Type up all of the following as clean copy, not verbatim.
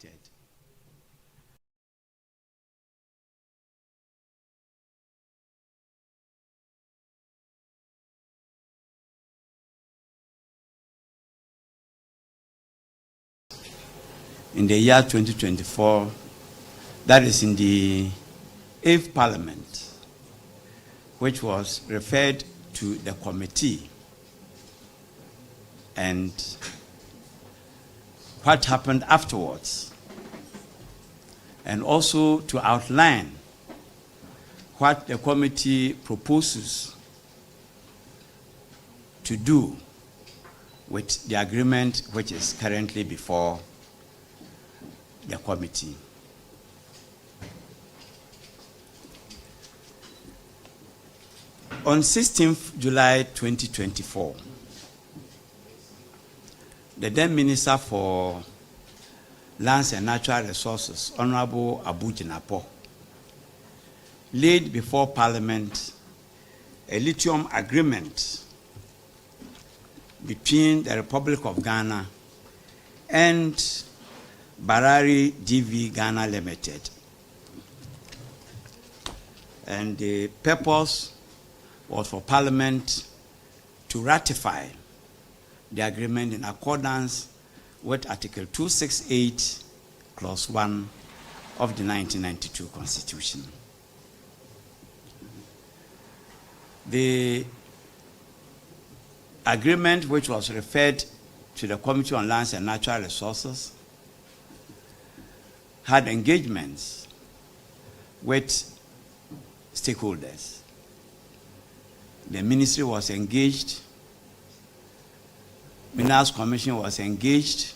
Limited. In the year 2024, that is in the 8th Parliament, which was referred to the committee, and what happened afterwards, and also to outline what the committee proposes to do with the agreement which is currently before the committee. On 16th July 2024, the then Minister for Lands and Natural Resources, Honorable Abu Jinapo, laid before Parliament a lithium agreement between the Republic of Ghana and Barari GV Ghana Limited. And the purpose was for Parliament to ratify the agreement in accordance with Article 268, Clause 1 of the 1992 Constitution. The agreement, which was referred to the Committee on Lands and Natural Resources, had engagements with stakeholders. The ministry was engaged, Minerals Commission was engaged,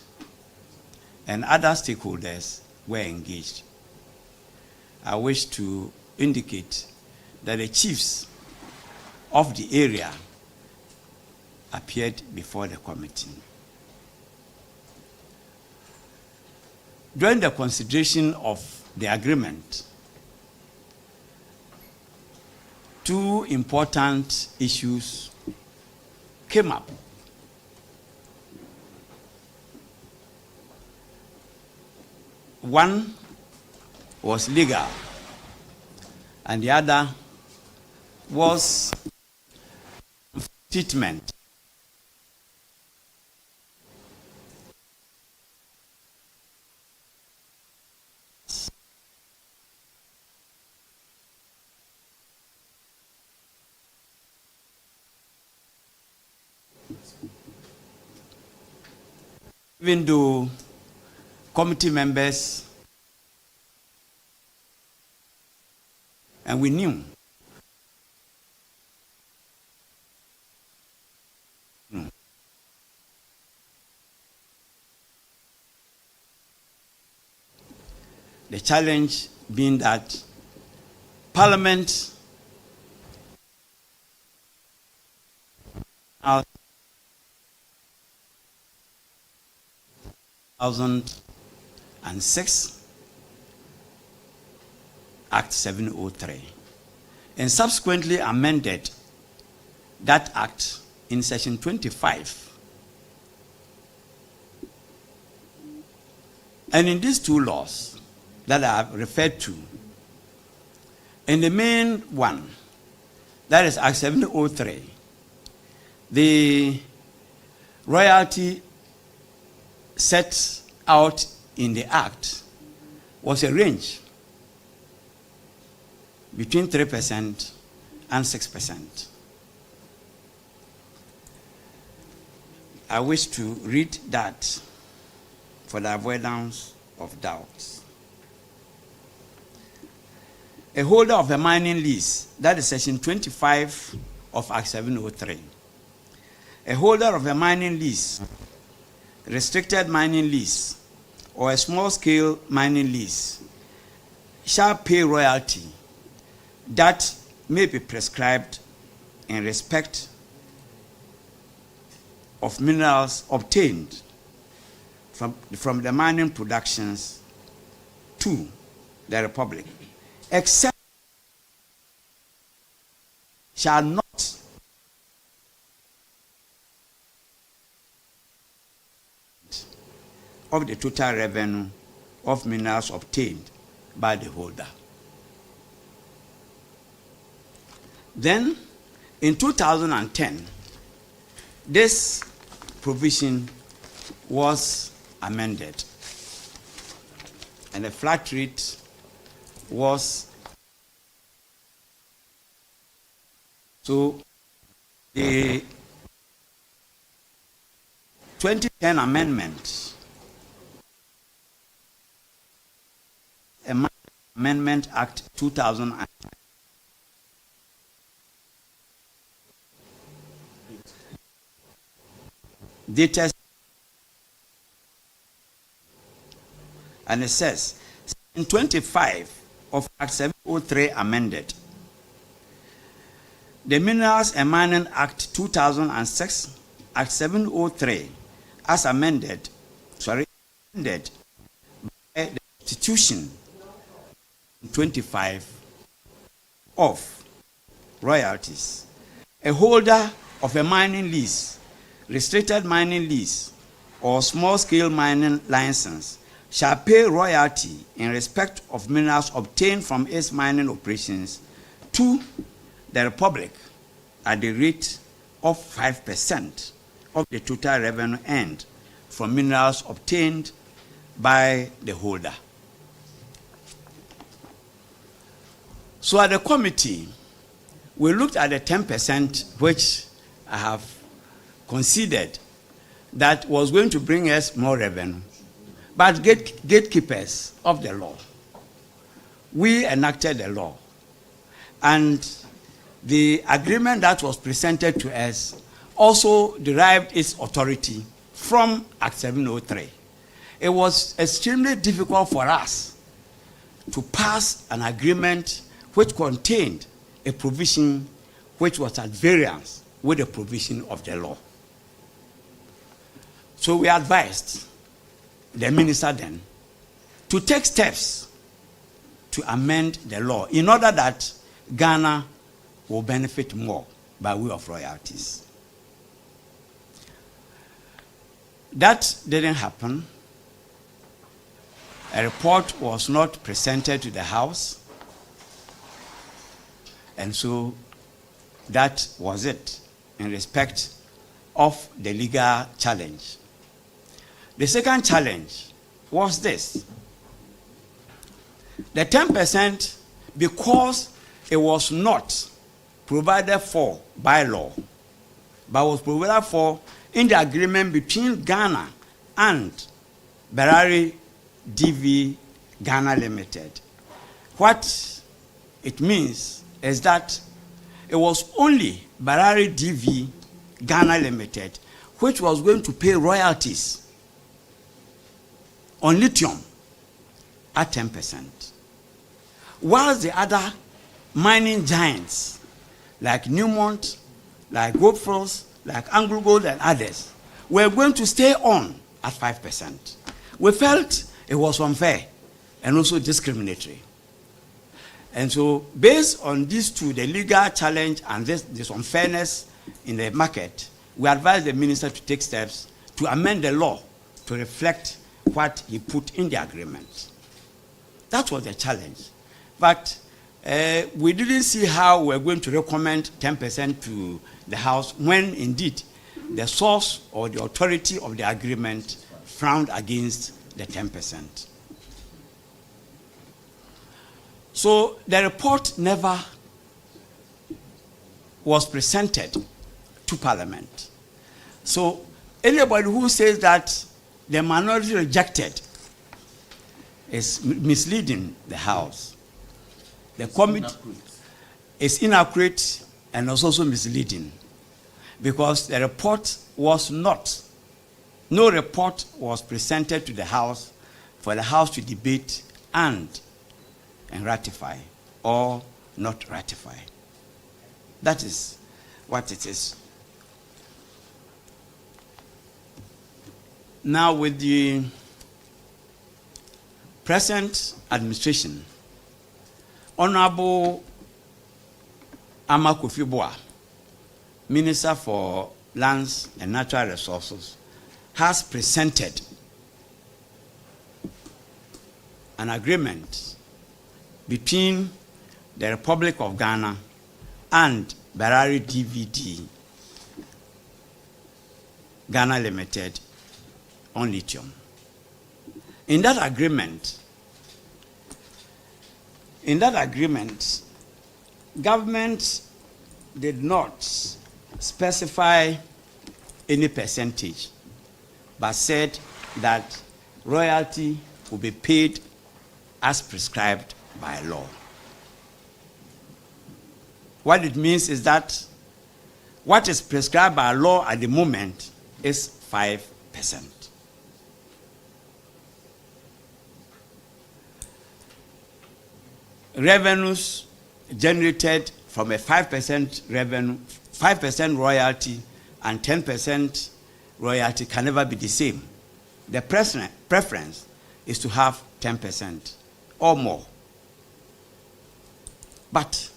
and other stakeholders were engaged. I wish to indicate that the chiefs of the area appeared before the committee. During the consideration of the agreement, two important issues came up. One was legal, and the other was treatment. Even though committee members, and we knew the challenge being that Parliament out 2006 Act 703, and subsequently amended that act in section 25. And in these two laws that I have referred to, in the main one, that is Act 703, the royalty set out in the act was a range between 3% and 6%. I wish to read that for the avoidance of doubts. A holder of a mining lease, that is section 25 of Act 703. A holder of a mining lease, restricted mining lease, or a small-scale mining lease shall pay royalty that may be prescribed in respect of minerals obtained from the mining productions to the Republic, except shall not of the total revenue of minerals obtained by the holder. Then, in 2010, this provision was amended, and the flat rate was so the 2010 amendment, Amendment Act 2000. Dated, and it says, in 25 of Act 703 amended, the Minerals and Mining Act 2006, Act 703, as amended by the Constitution 25 of royalties. A holder of a mining lease, restricted mining lease, or small-scale mining license shall pay royalty in respect of minerals obtained from its mining operations to the Republic at the rate of 5% of the total revenue earned from minerals obtained by the holder. So at the committee, we looked at the 10% which I have considered that was going to bring us more revenue. But gatekeepers of the law, we enacted the law. And the agreement that was presented to us also derived its authority from Act 703. It was extremely difficult for us to pass an agreement which contained a provision which was at variance with the provision of the law. So we advised the minister then to take steps to amend the law in order that Ghana will benefit more by way of royalties. That didn't happen. A report was not presented to the House, and so that was it in respect of the legal challenge. The second challenge was this. The 10%, because it was not provided for by law, but was provided for in the agreement between Ghana and Berari DV Ghana Limited. What it means is that it was only Berari DV Ghana Limited which was going to pay royalties on lithium at 10%. Whilst the other mining giants like Newmont, like Goldfields, like Anglo Gold and others were going to stay on at 5%. We felt it was unfair and also discriminatory. And so based on these two, the legal challenge and this unfairness in the market, we advised the minister to take steps to amend the law to reflect what he put in the agreement. That was the challenge. But we didn't see how we're going to recommend 10% to the House when indeed the source or the authority of the agreement frowned against the 10%. So the report never was presented to Parliament. So anybody who says that the minority rejected is misleading the House. The committee is inaccurate and also misleading because the report was not, no report was presented to the House for the House to debate and ratify or not ratify. That is what it is. Now, with the present administration, Honorable Amakofi-Boa, Minister for Lands and Natural Resources, has presented an agreement between the Republic of Ghana and Berari DVD Ghana Limited on lithium. In that agreement, government did not specify any percentage, but said that royalty will be paid as prescribed by law. What it means is that what is prescribed by law at the moment is 5%. Revenues generated from a 5% revenue, 5% royalty and 10% royalty can never be the same. The preference is to have 10% or more. But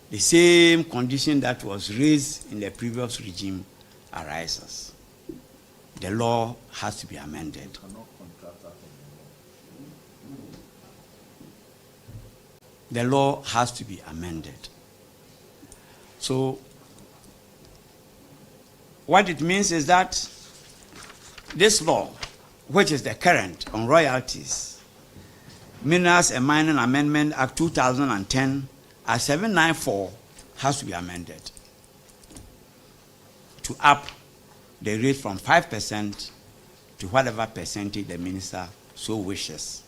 the same condition that was raised in the previous regime arises. The law has to be amended. The law has to be amended. So, what it means is that this law, which is the current on royalties, Minerals and Mining Amendment Act 2010, Act 794, has to be amended to up the rate from 5% to whatever percentage the minister so wishes.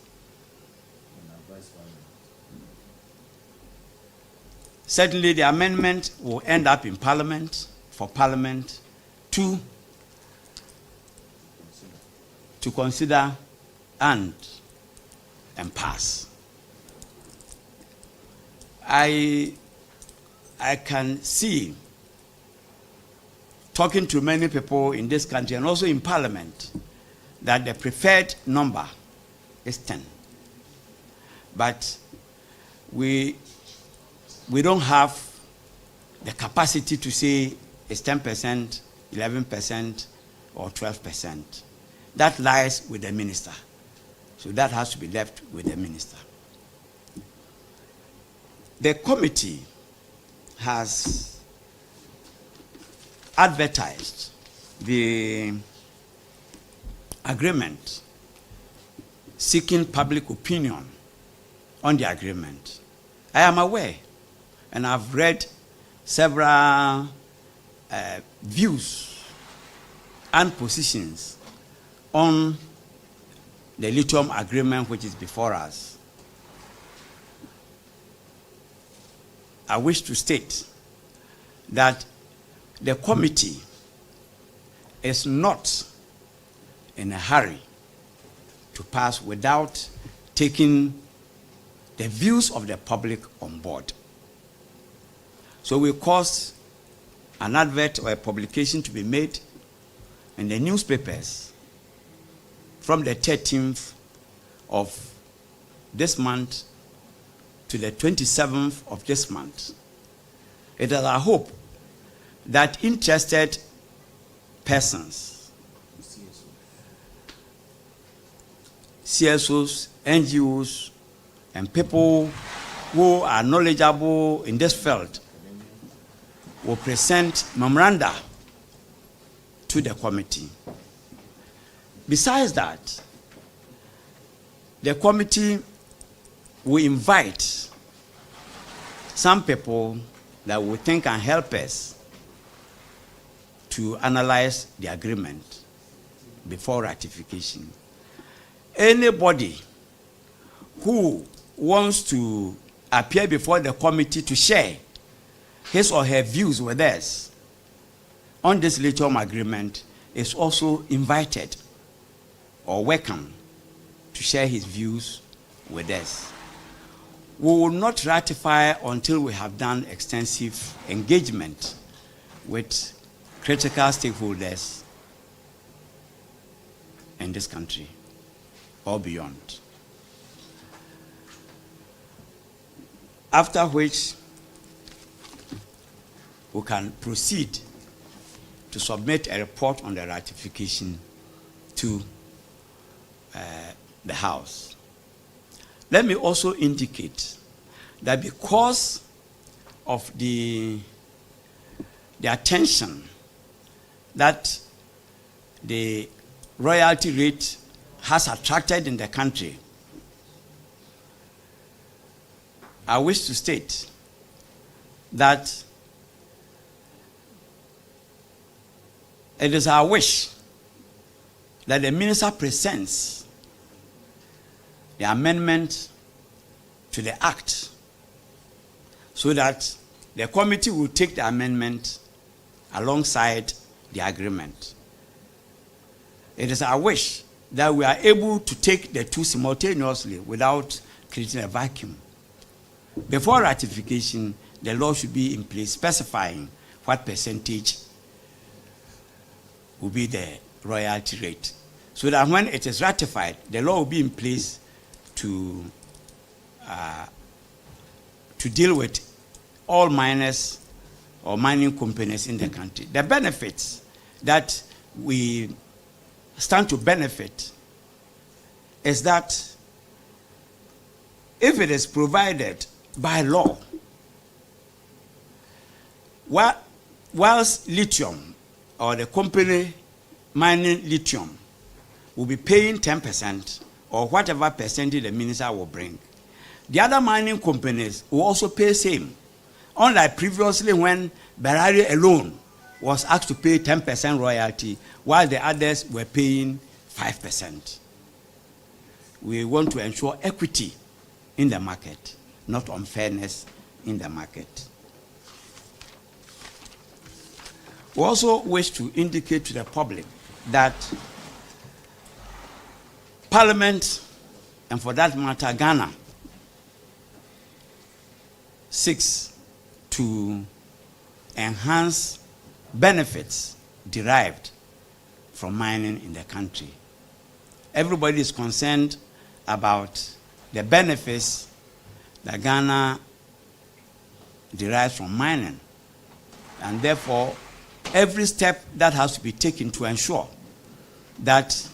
Certainly, the amendment will end up in Parliament for Parliament to consider and pass. I can see, talking to many people in this country and also in Parliament, that the preferred number is 10. But we don't have the capacity to say it's 10%, 11%, or 12%. That lies with the minister. So that has to be left with the minister. The committee has advertised the agreement, seeking public opinion on the agreement. I am aware, and I've read several views and positions on the lithium agreement which is before us. I wish to state that the committee is not in a hurry to pass without taking the views of the public on board. So we cause an advert or a publication to be made in the newspapers from the 13th of this month to the 27th of this month. It is our hope that interested persons, CSOs, NGOs, and people who are knowledgeable in this field will present memoranda to the committee. Besides that, the committee will invite some people that we think can help us to analyze the agreement before ratification. Anybody who wants to appear before the committee to share his or her views with us on this lithium agreement is also invited or welcome to share his views with us. We will not ratify until we have done extensive engagement with critical stakeholders in this country or beyond. After which, we can proceed to submit a report on the ratification to the House. Let me also indicate that because of the attention that the royalty rate has attracted in the country, I wish to state that it is our wish that the minister presents the amendment to the act so that the committee will take the amendment alongside the agreement. It is our wish that we are able to take the two simultaneously without creating a vacuum. Before ratification, the law should be in place specifying what percentage will be the royalty rate, so that when it is ratified, the law will be in place to deal with all miners or mining companies in the country. The benefits that we stand to benefit is that if it is provided by law, whilst lithium or the company mining lithium will be paying 10% or whatever percentage the minister will bring, the other mining companies will also pay same. Unlike previously when Berari alone was asked to pay 10% royalty while the others were paying 5%. We want to ensure equity in the market, not unfairness in the market. We also wish to indicate to the public that Parliament, and for that matter Ghana, seeks to enhance benefits derived from mining in the country. Everybody is concerned about the benefits that Ghana derives from mining, and therefore every step that has to be taken to ensure that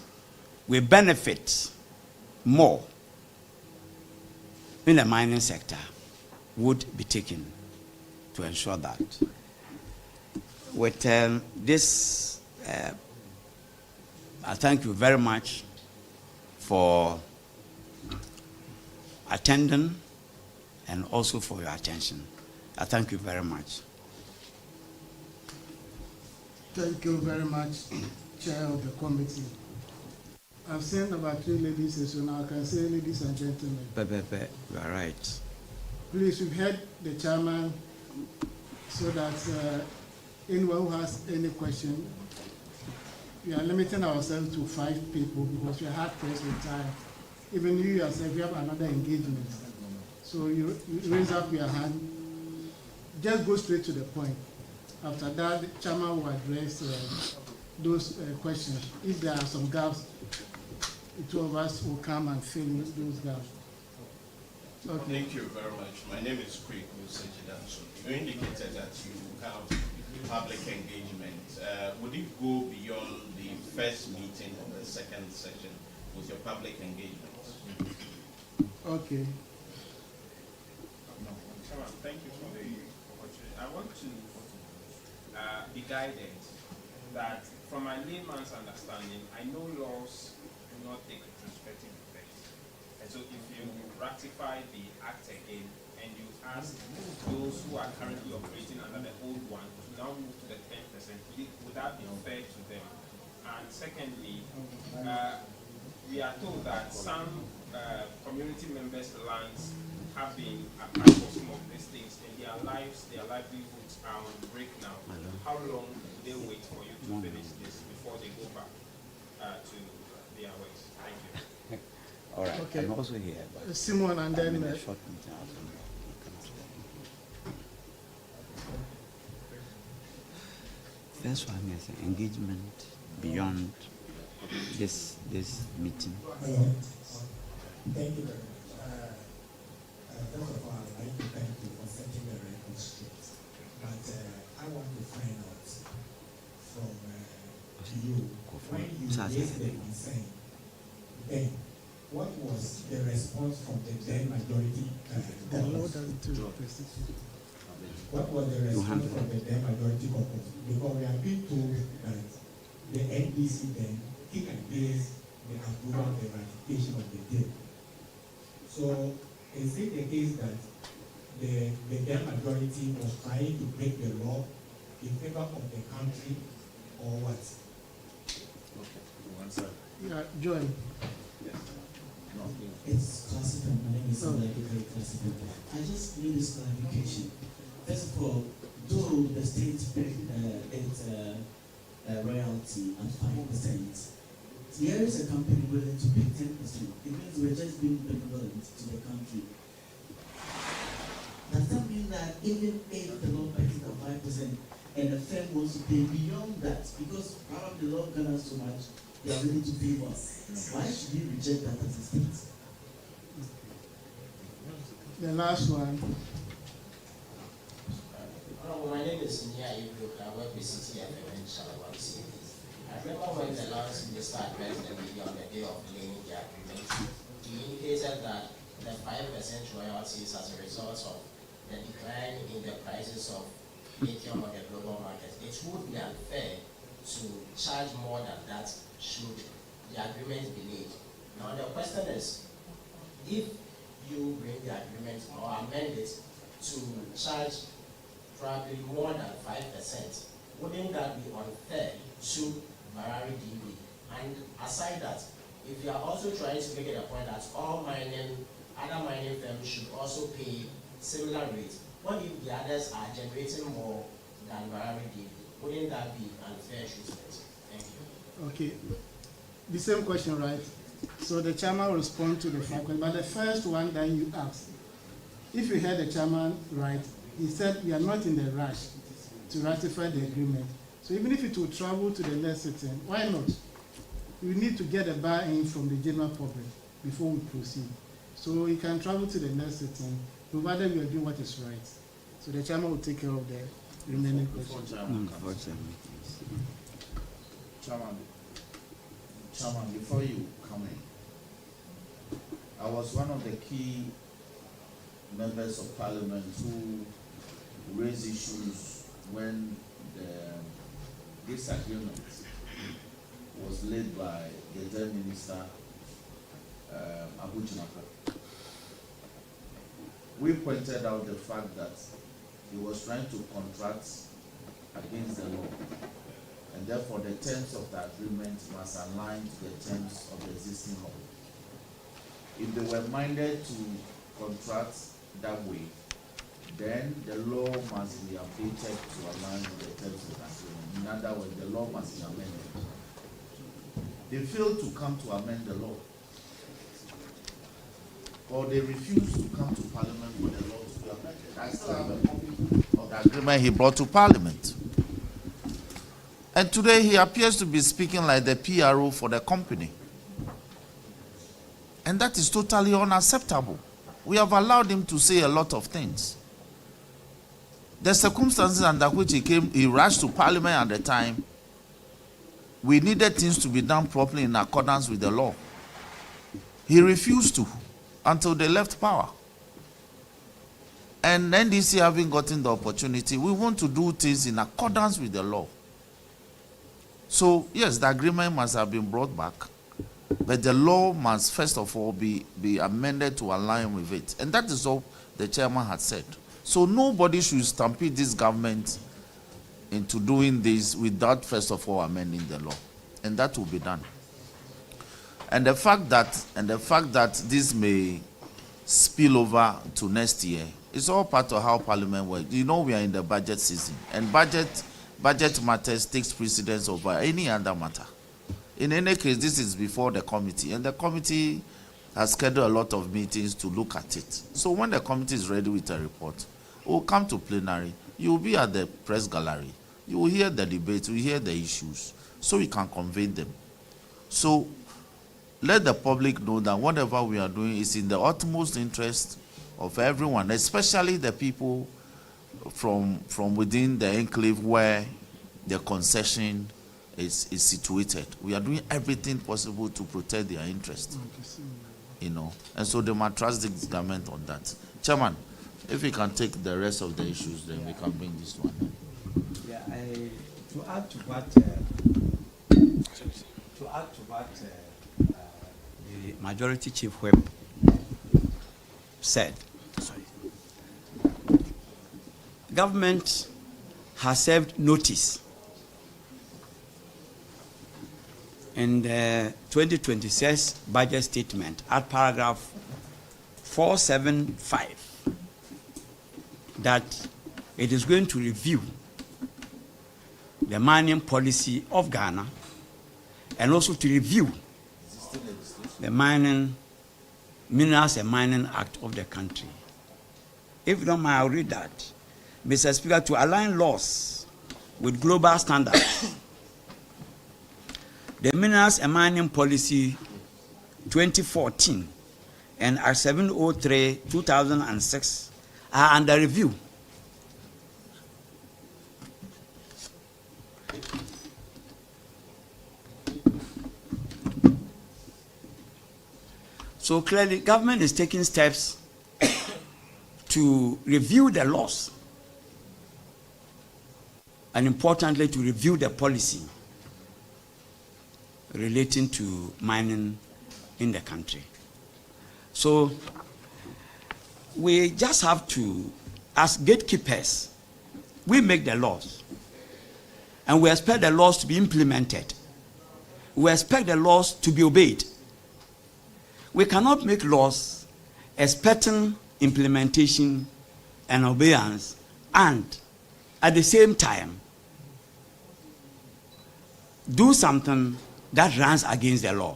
we benefit more in the mining sector would be taken to ensure that. With this, I thank you very much for attending and also for your attention. I thank you very much. Thank you very much, Chair of the committee. I've seen about 3 ladies, so now I can say ladies and gentlemen. You are right. Please, we've heard the chairman, so that anyone who has any question, we are limiting ourselves to 5 people because we are hard pressed with time. Even you yourself, you have another engagement. So you raise up your hand, just go straight to the point. After that, the chairman will address those questions. If there are some gaps, the two of us will come and fill in those gaps. Okay. Thank you very much. My name is Quick Musejidanso. You indicated that you have public engagement. Would it go beyond the first meeting or the second session with your public engagement? Okay. Chairman, thank you for the opportunity. I want to be guided that from my layman's understanding, I know laws do not take retrospective effect. And so if you ratify the act again and you ask those who are currently operating under the old one to now move to the 10%, would that be fair to them? And secondly, we are told that some community members' lands have been apart for some of these things, and their livelihoods are on break now. How long do they wait for you to finish this before they go back to their ways? Thank you. All right. Okay. I'm also here. Simon, and then Short meeting. First one is engagement beyond this meeting. Thank you very much. First of all, I'd like to thank you for setting the record straight. But I want to find out from you, when you raised the concern, then what was the response from the then majority The law caucus? doesn't do restitution. What was the response from the then majority caucus? Because we have been told that the NDC then kicked against the approval, the ratification of the deal. So is it the case that the then majority was trying to break the law in favor of the country, or what? Yeah, Joel. It's classical. My name is Oh. very classical. I just need this clarification. First of all, though the state paid its royalty at 5%, here is a company willing to pay 10%. It means we're just being benevolent to the country. Does that mean that even if the law pays at 5% and the firm wants to pay beyond that, because probably the law gathers so much, they are willing to pay more? Why should we reject that as a state? The last one. My name is Nia Ibrook. I work with CTFM in Shalawasi. I remember when the last minister addressed the media on the day of laying the agreement, he indicated that the 5% royalties as a result of the decline in the prices of lithium on the global market. It would be unfair to charge more than that should the agreement be laid. Now the question is, if you bring the agreement or amend it to charge probably more than 5%, wouldn't that be unfair to Barari DB? And aside that, if you are also trying to make it a point that all other mining firms should also pay similar rates, what if the others are generating more than Barari DB? Wouldn't that be unfair treatment? Thank you. Okay. The same question, right? So the chairman will respond to the five questions. But the first one that you asked, if you heard the chairman right, he said we are not in the rush to ratify the agreement. So even if it will travel to the next sitting, why not? We need to get a buy-in from the general public before we proceed. So it can travel to the next sitting, provided we are doing what is right. So the chairman will take care of the remaining questions. Chairman, before you come in, I was one of the key members of parliament who raised issues when this agreement was led by the then minister, Abu Jinaka. We pointed out the fact that he was trying to contract against the law, and therefore the terms of the agreement must align to the terms of the existing law. If they were minded to contract that way, then the law must be updated to align with the terms of the agreement. In other words, the law must be amended. They failed to come to amend the law, or they refused to come to parliament for the law to be amended. I still have a copy of the agreement he brought to parliament. And today he appears to be speaking like the PRO for the company. And that is totally unacceptable. We have allowed him to say a lot of things. The circumstances under which he rushed to parliament at the time, we needed things to be done properly in accordance with the law. He refused to until they left power. And NDC having gotten the opportunity, we want to do things in accordance with the law. So, yes, the agreement must have been brought back, but the law must first of all be amended to align with it. And that is all the chairman had said. So nobody should stampede this government into doing this without first of all amending the law. And that will be done. And the fact that this may spill over to next year is all part of how Parliament works. You know, we are in the budget season, and budget matters takes precedence over any other matter. In any case, this is before the committee, and the committee has scheduled a lot of meetings to look at it. So when the committee is ready with a report, it will come to plenary. You will be at the press gallery. You will hear the debates, you will hear the issues, so we can convey them. So let the public know that whatever we are doing is in the utmost interest of everyone, especially the people from within the enclave where the concession is situated. We are doing everything possible to protect their interest. you know, and so they might trust the government on that. Chairman, if we can take the rest of the issues, then we can bring this one. Yeah, to add to what the Majority Chief Whip said, government has served notice in the 2026 budget statement at paragraph 475 that it is going to review the mining policy of Ghana and also to review the Minerals and Mining Act of the country. If you don't mind, I'll read that. Mr. Speaker, to align laws with global standards, the Minerals and Mining Policy 2014 and Act 703 2006 are under review. So clearly, government is taking steps to review the laws and importantly to review the policy relating to mining in the country. So we just have to, as gatekeepers, we make the laws and we expect the laws to be implemented. We expect the laws to be obeyed. We cannot make laws expecting implementation and obedience and at the same time do something that runs against the law.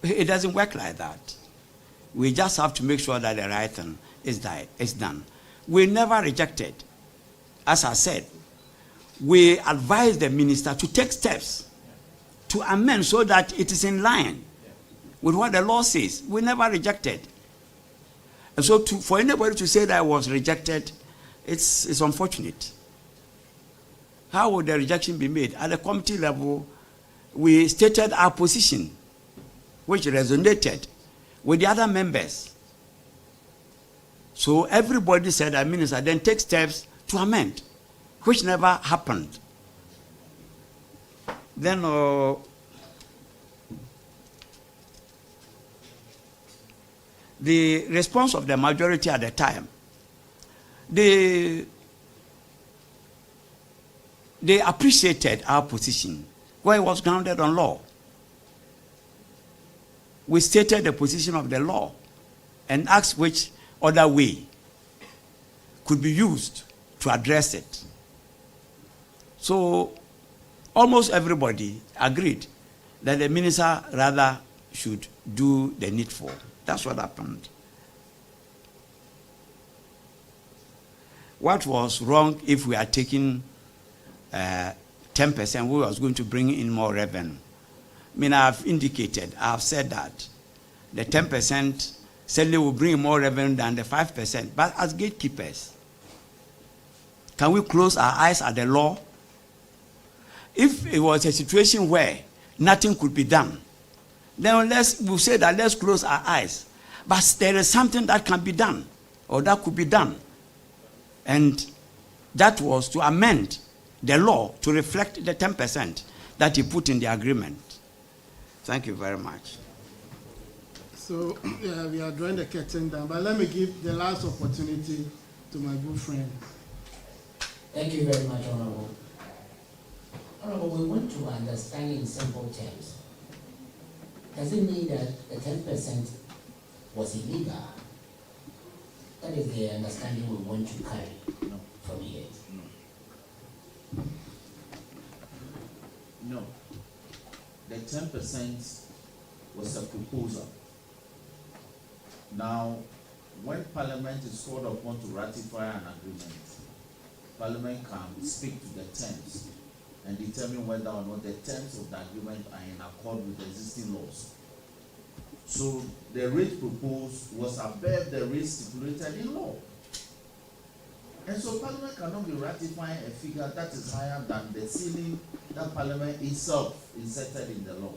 It doesn't work like that. We just have to make sure that the right thing is done. We never rejected. As I said, we advise the minister to take steps to amend so that it is in line with what the law says. We never rejected. And so for anybody to say that it was rejected, it's unfortunate. How would the rejection be made? At the committee level, we stated our position, which resonated with the other members. So everybody said, Minister, then take steps to amend, which never happened. Then the response of the majority at the time, they appreciated our position where it was grounded on law. We stated the position of the law and asked which other way could be used to address it. So almost everybody agreed that the minister rather should do the needful. That's what happened. What was wrong if we had taken 10%, we was going to bring in more revenue? I mean, I've indicated, I've said that the 10% certainly will bring more revenue than the 5%. But as gatekeepers, can we close our eyes at the law? If it was a situation where nothing could be done, then we'll say that let's close our eyes. But there is something that can be done, or that could be done. And that was to amend the law to reflect the 10% that he put in the agreement. Thank you very much. So we are drawing the curtain down, but let me give the last opportunity to my good friend. Thank you very much, Honorable. Honorable, we want to understand in simple terms. Does it mean that the 10% was illegal? That is the understanding we want to carry from here. No. The 10% was a proposal. Now, when Parliament is called upon to ratify an agreement, Parliament can speak to the terms and determine whether or not the terms of the agreement are in accord with the existing laws. So the rate proposed was above the rate stipulated in law. And so Parliament cannot be ratifying a figure that is higher than the ceiling that Parliament itself inserted in the law.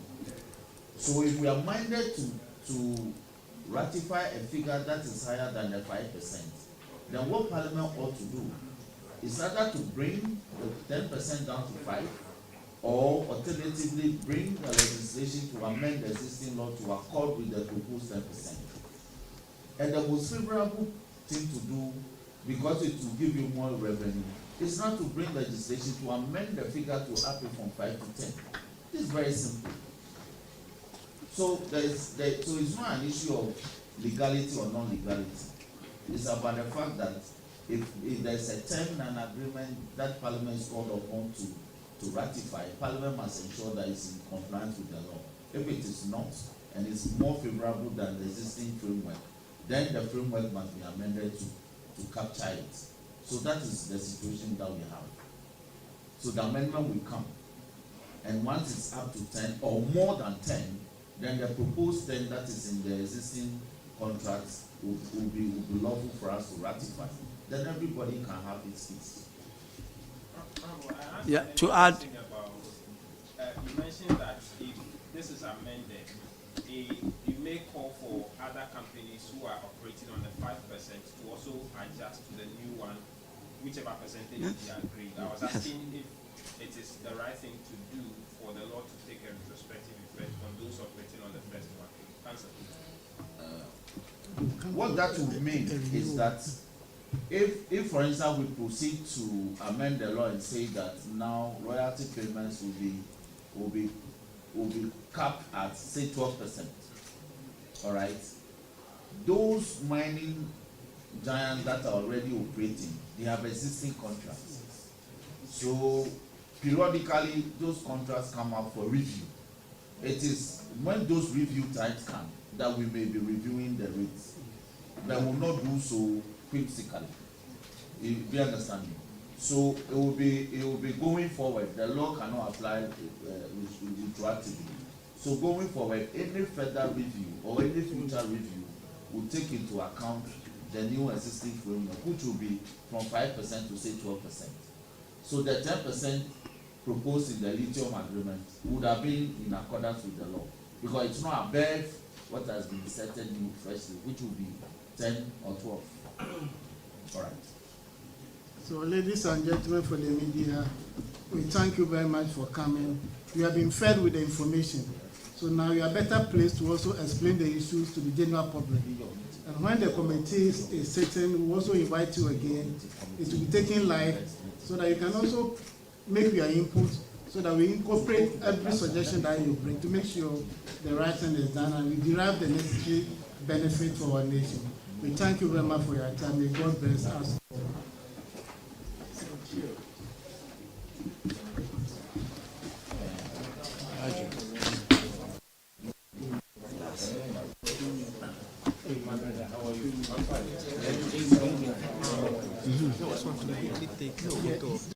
So if we are minded to ratify a figure that is higher than the 5%, then what Parliament ought to do is either to bring the 10% down to 5%, or alternatively bring the legislation to amend the existing law to accord with the proposed 10%. And the most favorable thing to do, because it will give you more revenue, is not to bring legislation to amend the figure to up it from 5 to 10. This is very simple. So so it's not an issue of legality or non-legality. It's about the fact that if there's a term and agreement that Parliament is called upon to ratify, Parliament must ensure that it's in compliance with the law. If it is not, and it's more favorable than the existing framework, then the framework must be amended to capture it. So that is the situation that we have. So the amendment will come, and once it's up to 10 or more than 10, then the proposed 10 that is in the existing contracts will be lawful for us to ratify. Then everybody can have its piece. Yeah, to add. You mentioned that if this is amended, you may call for other companies who are operating on the 5% to also adjust to the new one, whichever percentage they agree. I was asking if it is the right thing to do for the law to take a retrospective effect on those operating on the first one. Answer. What that would mean is that if for instance we proceed to amend the law and say that now royalty payments will be capped at say 12%, all right, those mining giants that are already operating, they have existing contracts. So periodically those contracts come up for review. It is when those review times come that we may be reviewing the rates. But will not do so quickly. You understand me? So it will be going forward. The law cannot apply retroactively. So going forward, any further review or any future review will take into account the new existing framework, which will be from 5% to say 12%. So the 10% proposed in the Lithium agreement would have been in accordance with the law, because it's not above what has been settled new freshly, which will be 10 or 12. All right. So, ladies and gentlemen for the media, we thank you very much for coming. You have been fed with the information. So now you are better placed to also explain the issues to the general public. And when the committee is sitting, we also invite you again. It will be taken live so that you can also make your input, so that we incorporate every suggestion that you bring to make sure the right thing is done and we derive the necessary benefit for our nation. We thank you very much for your time. May God bless us. Just want to quickly take a photo of